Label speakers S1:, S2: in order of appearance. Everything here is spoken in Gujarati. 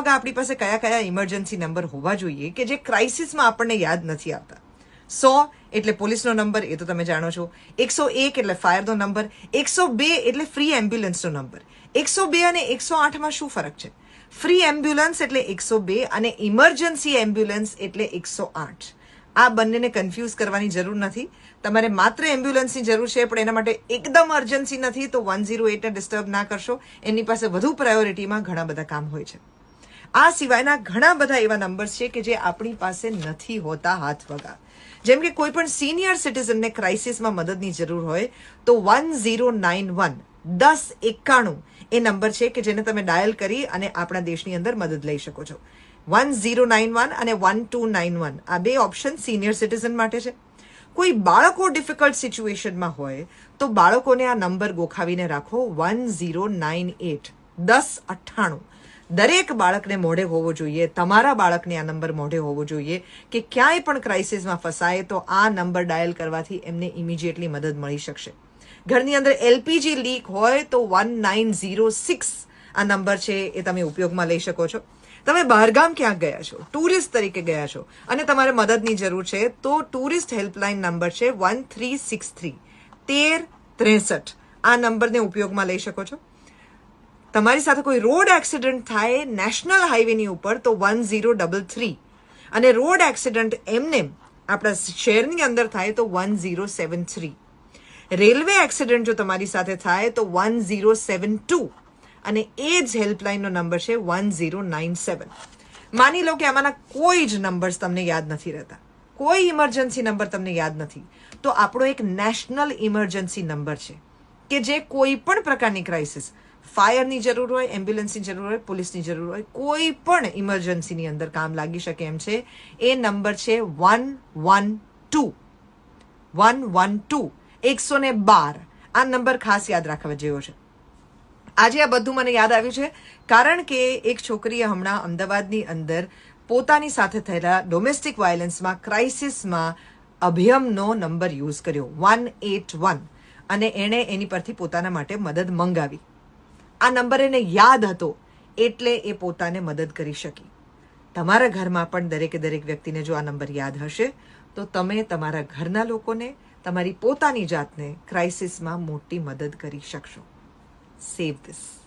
S1: વાગ્યા આપણી પાસે કયા કયા ઇમરજન્સી નંબર હોવા જોઈએ કે જે ક્રાઇસિસમાં આપણને યાદ નથી આવતા. 100 એટલે પોલીસનો નંબર, એ તો તમે જાણો છો. 101 એટલે ફાયરનો નંબર. 102 એટલે ફ્રી એમ્બ્યુલન્સનો નંબર. 102 અને 108માં શું ફરક છે? ફ્રી એમ્બ્યુલન્સ એટલે 102 અને ઇમરજન્સી એમ્બ્યુલન્સ એટલે 108. આ બંનેને કન્ફ્યુઝ કરવાની જરૂર નથી. તમારે માત્ર એમ્બ્યુલન્સની જરૂર છે, પણ એના માટે એકદમ અર્જન્સી નથી તો 108ને ડિસ્ટર્બ ના કરશો. એની પાસે વધુ પ્રાયોરિટીમાં ઘણા બધા કામ હોય છે. આ સિવાયના ઘણા બધા એવા નંબર્સ છે કે જે આપણી પાસે નથી હોતા હાથ વગા. જેમ કે કોઈ પણ સિનિયર સિટીઝનને ક્રાઇસિસમાં મદદની જરૂર હોય તો 1091 1091 એ નંબર છે કે જેને તમે ડાયલ કરી અને આપણા દેશની અંદર મદદ લઈ શકો છો. 1091 અને 1291 આ બે ઓપ્શન સિનિયર સિટીઝન માટે છે. કોઈ બાળકો ડિફિકલ્ટ સિચ્યુએશનમાં હોય તો બાળકોને આ નંબર ગોખાવીને રાખો, 1098 1098. દરેક બાળકને મોઢે હોવો જોઈએ, તમારા બાળકને આ નંબર મોઢે હોવો જોઈએ કે ક્યાંય પણ ક્રાઇસિસમાં ફસાય તો આ નંબર ડાયલ કરવાથી એમને ઇમિડિયેટલી મદદ મળી શકશે. ઘરની અંદર એલપીજી લીક હોય તો 1906 આ નંબર છે એ તમે ઉપયોગમાં લઈ શકો છો. તમે બહારગામ ક્યાંક ગયા છો, ટુરિસ્ટ તરીકે ગયા છો અને તમારે મદદની જરૂર છે તો ટુરિસ્ટ હેલ્પલાઇન નંબર છે 1363 1363. આ નંબરને ઉપયોગમાં લઈ શકો છો. તમારી સાથે કોઈ રોડ એક્સિડન્ટ થાય નેશનલ હાઈવેની ઉપર તો 1033 અને રોડ એક્સિડન્ટ એમને આપણા શહેરની અંદર થાય તો 1073. રેલવે એક્સિડન્ટ જો તમારી સાથે થાય તો 1072 અને એ જ હેલ્પલાઇનનો નંબર છે 1097. માની લો કે આમાંના કોઈ જ નંબર્સ તમને યાદ નથી રહેતા, કોઈ ઇમરજન્સી નંબર તમને યાદ નથી, તો આપણો એક નેશનલ ઇમરજન્સી નંબર છે કે જે કોઈ પણ પ્રકારની ક્રાઇસિસ, ફાયરની જરૂર હોય, એમ્બ્યુલન્સની જરૂર હોય, પોલીસની જરૂર હોય, કોઈ પણ ઇમરજન્સીની અંદર કામ લાગી શકે એમ છે. એ નંબર છે 112 112 112. આ નંબર ખાસ યાદ રાખવા જેવો છે. આજે આ બધું મને યાદ આવ્યું છે કારણ કે એક છોકરીએ હમણાં અમદાવાદની અંદર પોતાની સાથે થયેલા ડોમેસ્ટિક વાયલન્સમાં ક્રાઇસિસમાં અભયમનો નંબર યુઝ કર્યો 181 અને એણે એની પરથી પોતાના માટે મદદ મંગાવી. આ નંબર એને યાદ હતો એટલે એ પોતાને મદદ કરી શકી. તમારા ઘરમાં પણ દરેકે દરેક વ્યક્તિને જો આ નંબર યાદ હશે તો તમે તમારા ઘરના લોકોને, તમારી પોતાની જાતને ક્રાઇસિસમાં મોટી મદદ કરી શકશો. Save this.